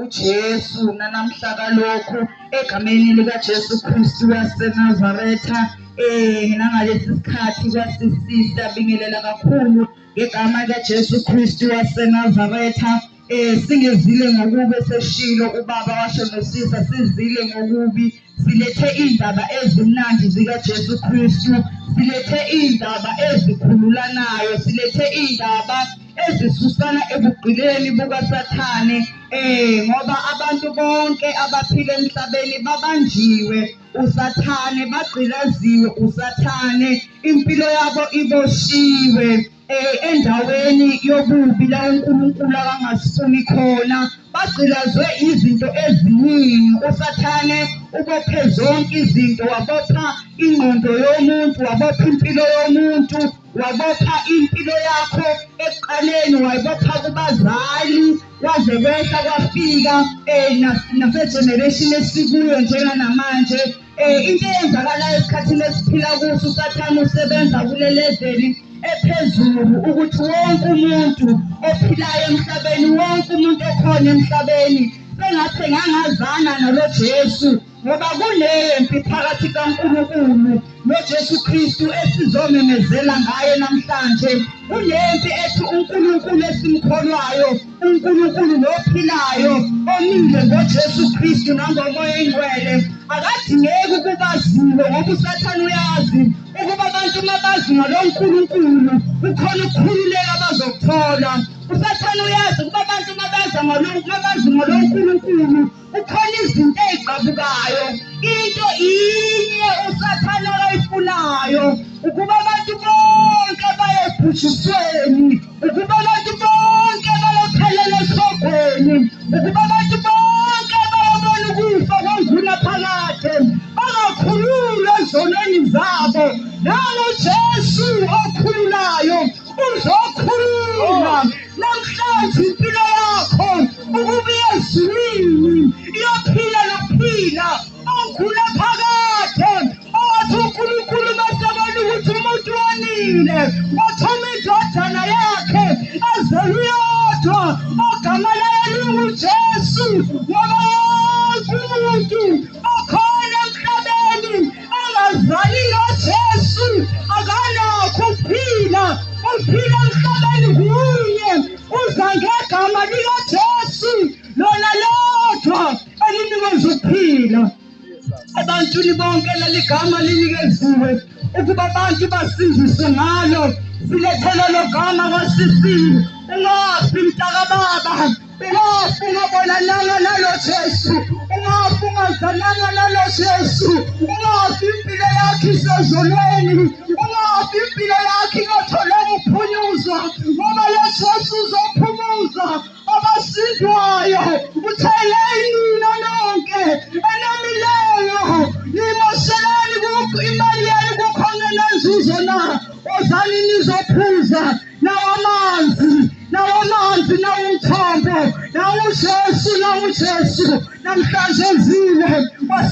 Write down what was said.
uJesu nanamhla kalokhu egameni likaJesu Kristu waseNazaretha. Nangalesi sikhathi kwasisisa bingelela kakhulu ngegama likaJesu Kristu waseNazaretha. Singezile ngokubi seshilo ubaba washo nosisa, sizile ngokubi, silethe indaba ezimnandi zikaJesu Kristu, silethe indaba ezikhululanayo, silethe indaba ezisusana ebugqileni bukaSathane. Ngoba abantu bonke abaphila emhlabeni babanjiwe uSathane, bagqilaziwe uSathane, impilo yabo iboshiwe endaweni yobubi la uNkulunkulu akangasifuni khona. Bagqilazwe izinto eziningi. uSathane ubophe zonke izinto, wabopha ingqondo yomuntu, wabopha impilo yomuntu, wabopha impilo yakho ekuqaleni, wayibopha kubazali waze kwehla kwafika nase-generation esikuyo njenganamanje. Into eyenzakalayo esikhathini esiphila kuso, uSathane usebenza kule level ephezulu ukuthi wonke umuntu ophilayo emhlabeni, wonke umuntu okhona emhlabeni sengathi ngangazana nalo Jesu, ngoba kunempi phakathi kaNkulunkulu noJesu Kristu esizomemezela ngaye namhlanje. Kunempi ethi uNkulunkulu esimkholwayo, uNkulunkulu lophilayo omile ngoJesu Kristu nangomoya oyingcwele, akadingeki ukubaziwe ngoba uSathane uyazi ukuba abantu mabazi ngalo nkulunkulu ukhona ukukhululeka abazokuthola. uSathane uyazi ukuba abantu mabazi ngalo nkulunkulu ukhona izinto eziqhabukayo. Into inye uSathane ayifunayo ukuba abantu bonke baye ebhujisweni, ukuba abantu bonke bayophelela esogweni, ukuba abantu bonke bayobona ukufa kwanguna phakade, bangakhululwa ezonweni zabo. NangoJesu okhululayo uzokhulula namhlanje impilo yakho ukuba iyezulwini, iyophila nokuphila. Ogula phakade owathi uNkulunkulu masebona ukuthi umuntu wonile, wathoma indodana yakhe azelwe yodwa ogama layo linguJesu, ngoba wonke umuntu okhona emhlabeni angazali ngoJesu akanakho ukuphila. Uphila emhlabeni kunye, uza ngegama likaJesu lona lodwa elinikeza ukuphila. Ebantwini bonke leli gama linikeziwe ukuba abantu basindiswe ngalo. Silethele lo gama kwasisile. Ungafi mntakababa, ungafi ungabonananga nalo Jesu, ungafi ungazananga nalo Jesu, ungafi impilo yakho isezonweni, ungafi impilo yakho ingatholanga ukuphunyuzwa, ngoba lo Jesu uzophumuza abasindwayo. Uthele nina nonke enamileyo, nimoshelani imali yenu kukhona nenzuzo na? Ozani nizophuza nawamanzi, nawumthombo, nawuJesu namhlanje ezile.